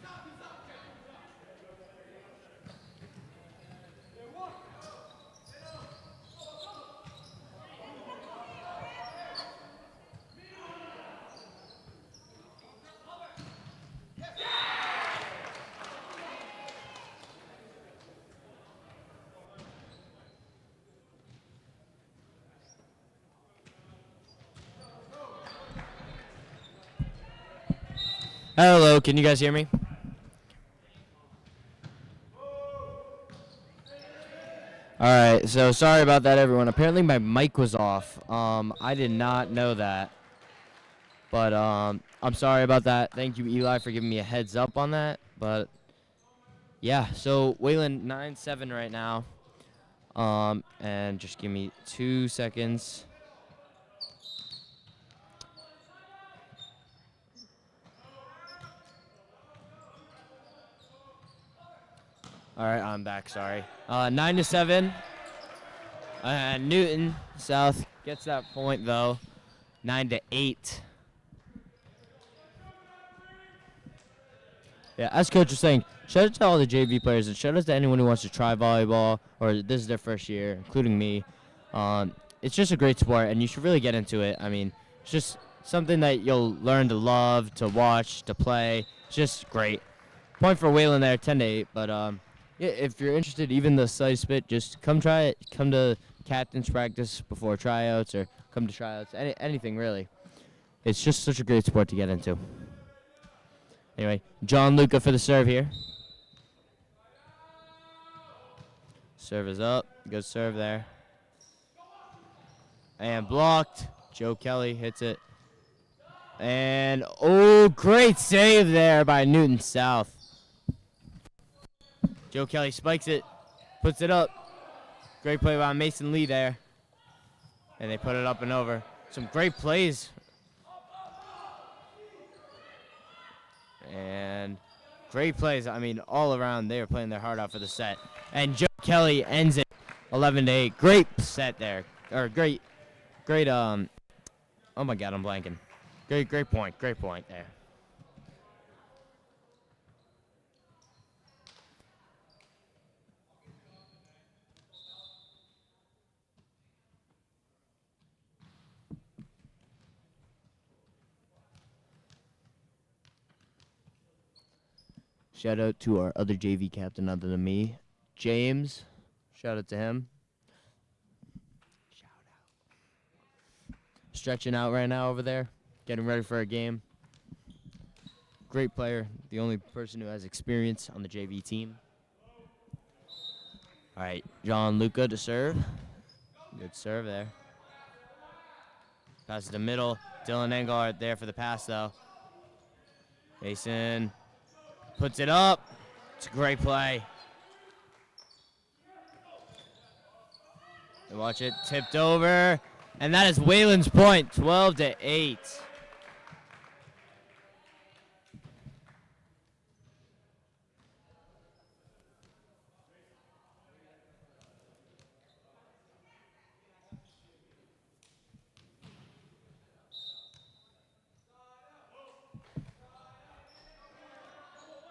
Hello, can you guys hear me? Alright, so sorry about that, everyone. Apparently my mic was off. I did not know that. But I'm sorry about that. Thank you, Eli, for giving me a heads up on that. But Yeah, so Wayland 9-7 right now. And just give me 2 seconds. All right, I'm back. Sorry. 9-7. Newton South gets that point though. 9-8. Yeah, as coach was saying, shout out to all the JV players and shout out to anyone who wants to try volleyball or this is their first year, including me. It's just a great sport and you should really get into it. I mean, it's just something that you'll learn to love, to watch, to play. It's just great. Point for Wayland there, 10-8. But yeah, if you're interested, even the slightest bit, just come try it. Come to captain's practice before tryouts or come to tryouts. Anything really. It's just such a great sport to get into. Anyway, John Luca for the serve here. Serve is up. Good serve there. And blocked. Joe Kelly hits it. And, oh, great save there by Newton South. Joe Kelly spikes it, puts it up. Great play by Mason Lee there. And they put it up and over. Some great plays. And great plays. I mean, all around, they were playing their heart out for the set. And Joe Kelly ends it 11-8. Great set there. Or great, oh my God, I'm blanking. Great point there. Shout out to our other JV captain other than me, James. Shout out to him. Shout out. Stretching out right now over there, getting ready for a game. Great player, the only person who has experience on the JV team. All right, John Luca to serve. Good serve there. Pass to the middle. Dylan Engard there for the pass, though. Mason puts it up. It's a great play. And watch it tipped over. And that is Wayland's point, 12-8.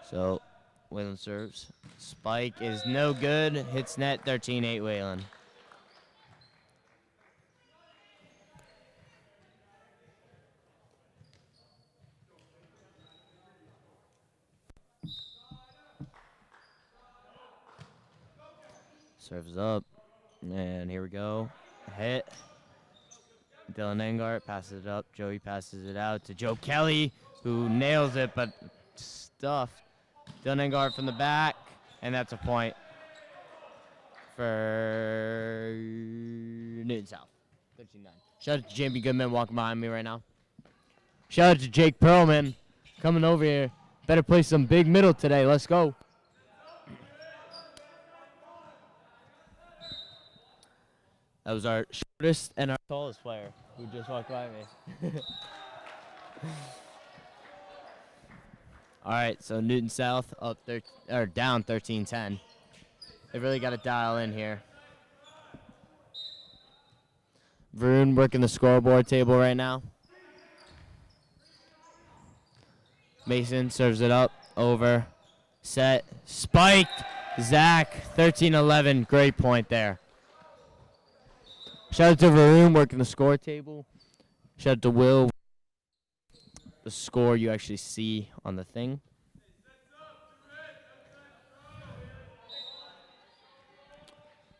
So, Wayland serves. Spike is no good. Hits net, 13-8 Wayland. Serves up. And here we go. Hit. Dylan Engart passes it up. Joey passes it out to Joe Kelly, who nails it, but stuffed. Dylan Engart from the back, and that's a point for Newton South. 13-9. Shout out to Jamie Goodman walking behind me right now. Shout out to Jake Perlman coming over here. Better play some big middle today. Let's go. That was our shortest and our tallest player who just walked by me. All right, so Newton South up down 13-10. They really got to dial in here. Vroon working the scoreboard table right now. Mason serves it up, over, set, spiked. Zach, 13-11, great point there. Shout out to Vroon working the score table. Shout out to Will. The score you actually see on the thing.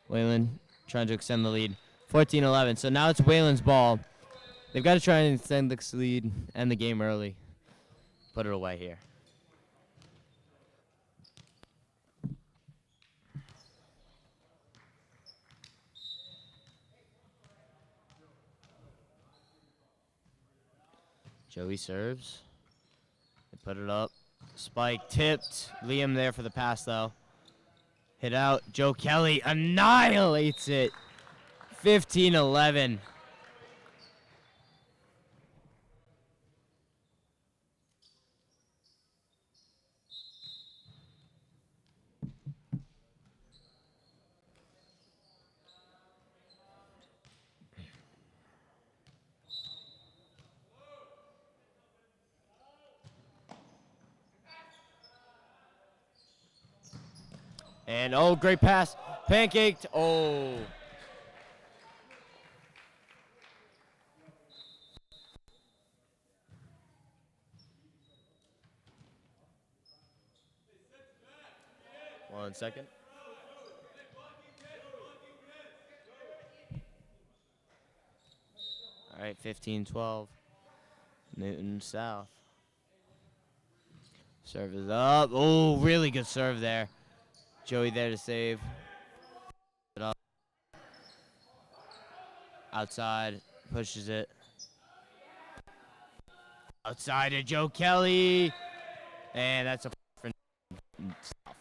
Wayland trying to extend the lead. 14-11. So now it's Wayland's ball. They've got to try and extend this lead, end the game early. Put it away here. Joey serves. They put it up. Spike tipped. Liam there for the pass, though. Hit out. Joe Kelly annihilates it. 15-11. And, oh, great pass. Pancaked. Oh. One second. All right, 15-12. Newton South. Serve is up. Oh, really good serve there. Joey there to save. It up. Outside. Pushes it. Outside to Joe Kelly. And that's a for Newton South.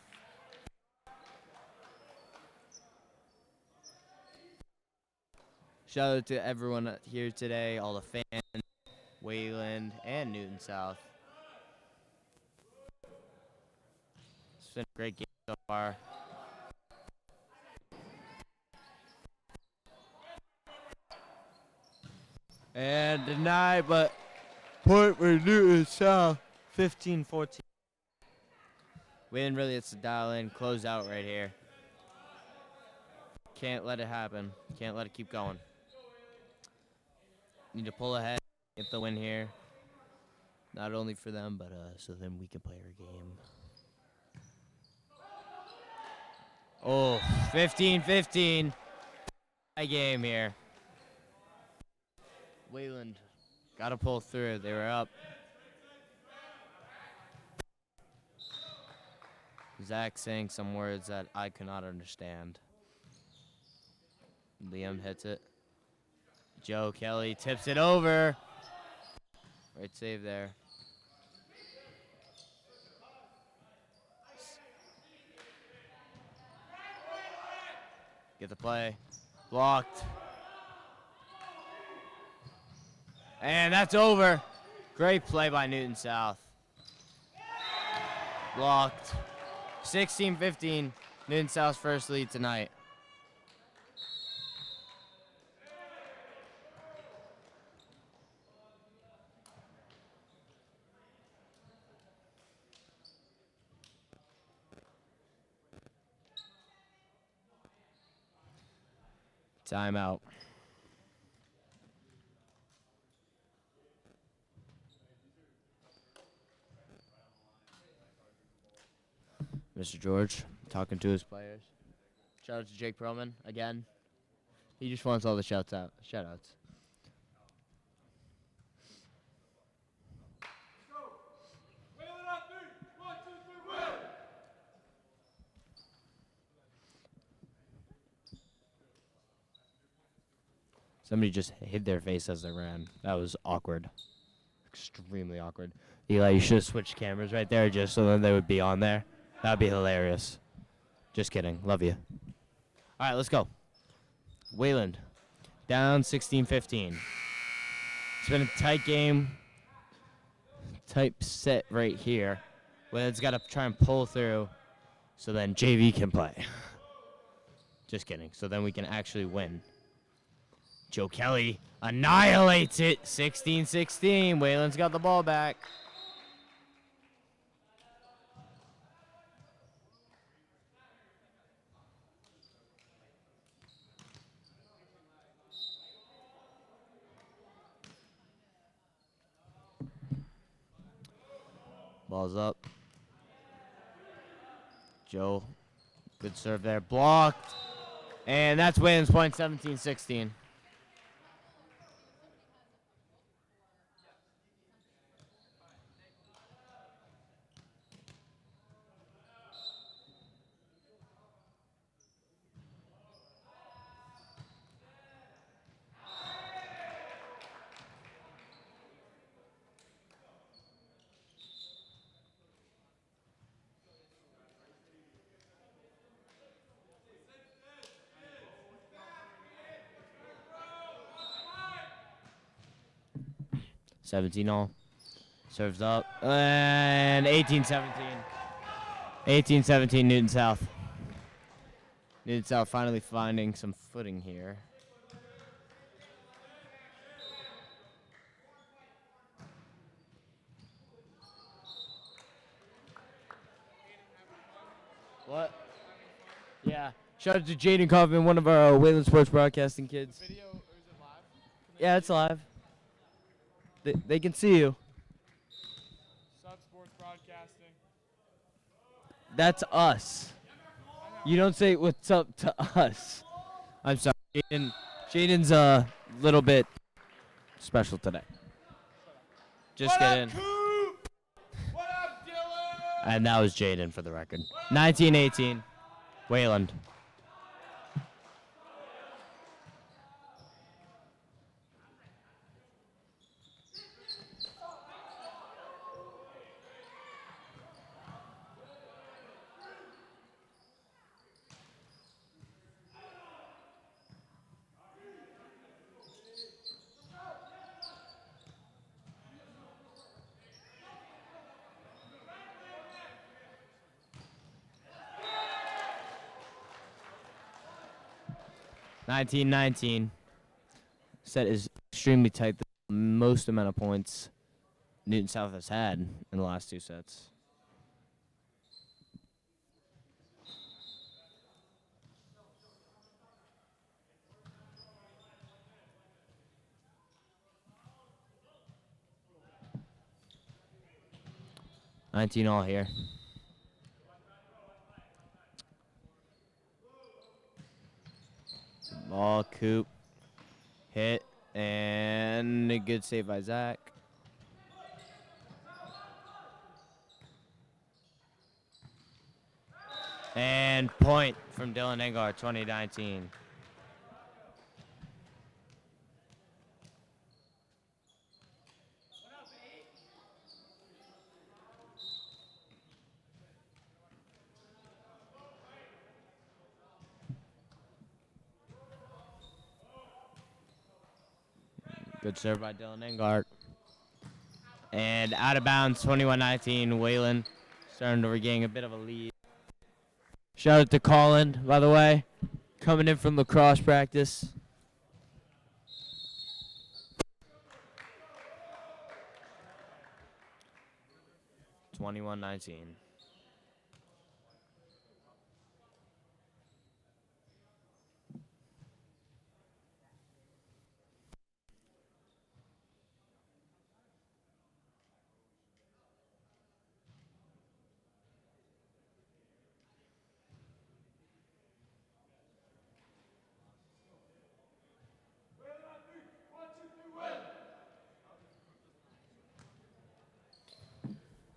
Shout out to everyone here today, all the fans, Wayland, and Newton South. It's been a great game so far. And denied, but point for Newton South, 15-14. Wayland really has to dial in, close out right here. Can't let it happen. Can't let it keep going. Need to pull ahead, get the win here. Not only for them, but so then we can play our game. Oh, 15-15. High game here. Wayland got to pull through. They were up. Zach saying some words that I could not understand. Liam hits it. Joe Kelly tips it over. Great save there. Get the play. Blocked. And that's over. Great play by Newton South. Blocked. 16-15. Newton South's first lead tonight. Timeout. Mr. George talking to his players. Shout out to Jake Perlman again. He just wants all the shout outs. Wheel it up, 3. 1, 2, 3, wheel. Somebody just hid their face as they ran. That was awkward. Extremely awkward. Eli, you should have switched cameras right there just so then they would be on there. That would be hilarious. Just kidding. Love you. All right, let's go. Wayland, down 16-15. It's been a tight game. Tight set right here. Wayland's got to try and pull through so then JV can play. Just kidding. So then we can actually win. Joe Kelly annihilates it. 16-16. Wayland's got the ball back. Ball's up. Joe, good serve there. Blocked. And that's Wayland's point, 17-16. 17 all. Serves up. And 18-17. 18-17 Newton South. Newton South finally finding some footing here. What? Yeah. Shout out to Jaden Kaufman, one of our Wayland Sports Broadcasting kids. Video, or is it live? Yeah, it's live. They can see you. Sub Sports Broadcasting. That's us. You don't say what's up to us. I'm sorry. Jaden's a little bit special today. Just kidding. What up, Dylan? And that was Jaden for the record. 19-18. Wayland. (19-19). Set is extremely tight. The most amount of points Newton South has had in the last two sets. (19 all here. Ball, Coop, hit, and a good save by Zach. And point from Dylan Engar, 2019. Good serve by Dylan Engart. And out of bounds, 21-19. Wayland starting to regain a bit of a lead. Shout out to Colin, by the way, coming in from lacrosse practice. (21-19).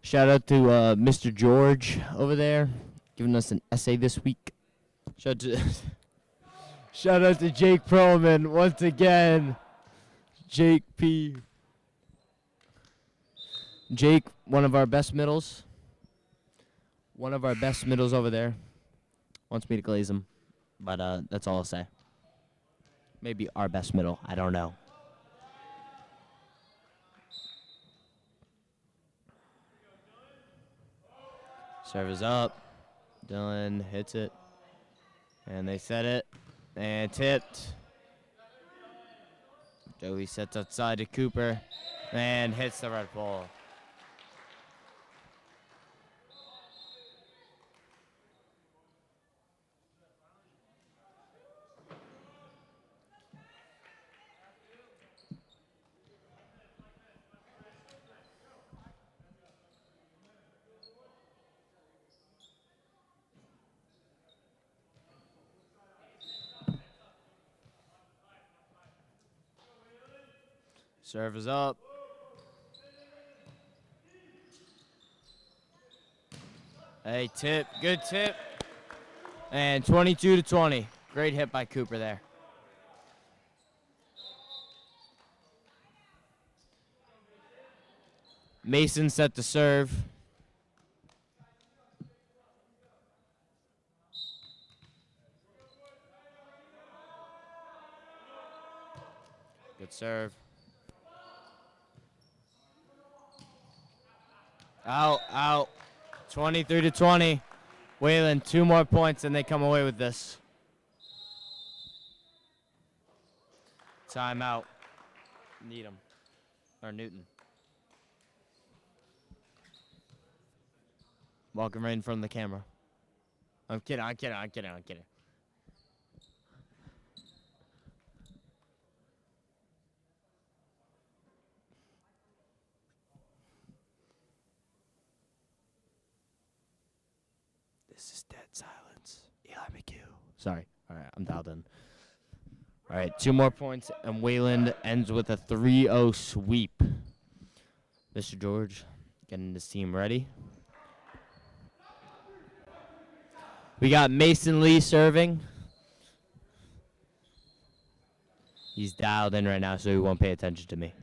Shout out to Mr. George over there, giving us an essay this week. Shout out to Jake Perlman once again. Jake P. Jake, one of our best middles. One of our best middles over there. Wants me to glaze him, but that's all I'll say. Maybe our best middle. I don't know. Serve is up. Dylan hits it. And they set it. And tipped. Joey sets outside to Cooper. And hits the red pole. Serve is up. Hey, tip. Good tip. And 22-20. Great hit by Cooper there. Mason set to serve. Good serve. Out. 23-20. Wayland, 2 more points and they come away with this. Timeout. Needham. Or Newton. Walking right in front of the camera. I'm kidding. This is dead silence. Eli McHugh. Sorry. All right, I'm dialed in. All right, 2 more points, and Wayland ends with a 3-0 sweep. Mr. George, getting his team ready. We got Mason Lee serving. He's dialed in right now, so he won't pay attention to me.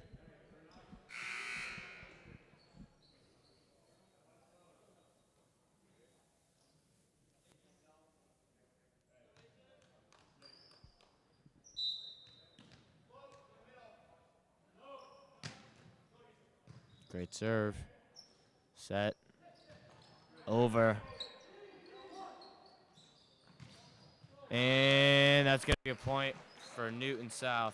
Great serve. Set. Over. And that's going to be a point for Newton South.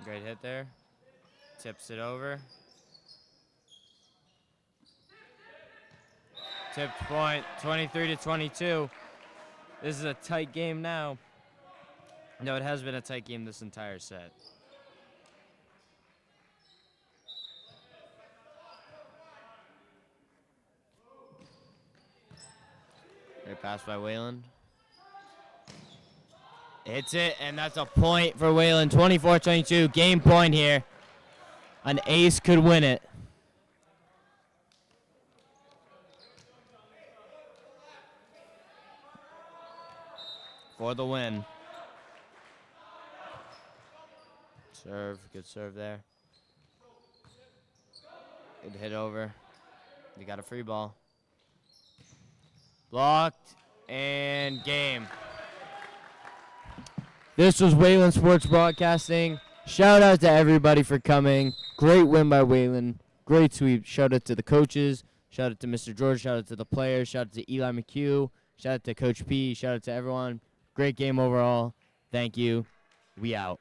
Great hit there. Tips it over. Tipped point, 23-22. This is a tight game now. No, it has been a tight game this entire set. Great pass by Wayland. Hits it, and that's a point for Wayland. 24-22, game point here. An ace could win it. For the win. Serve, good serve there. Good hit over. We got a free ball. Blocked, and game. This was Wayland Sports Broadcasting. Shout out to everybody for coming. Great win by Wayland. Great sweep. Shout out to the coaches. Shout out to Mr. George. Shout out to the players. Shout out to Eli McHugh. Shout out to Coach P. Shout out to everyone. Great game overall. Thank you. We out.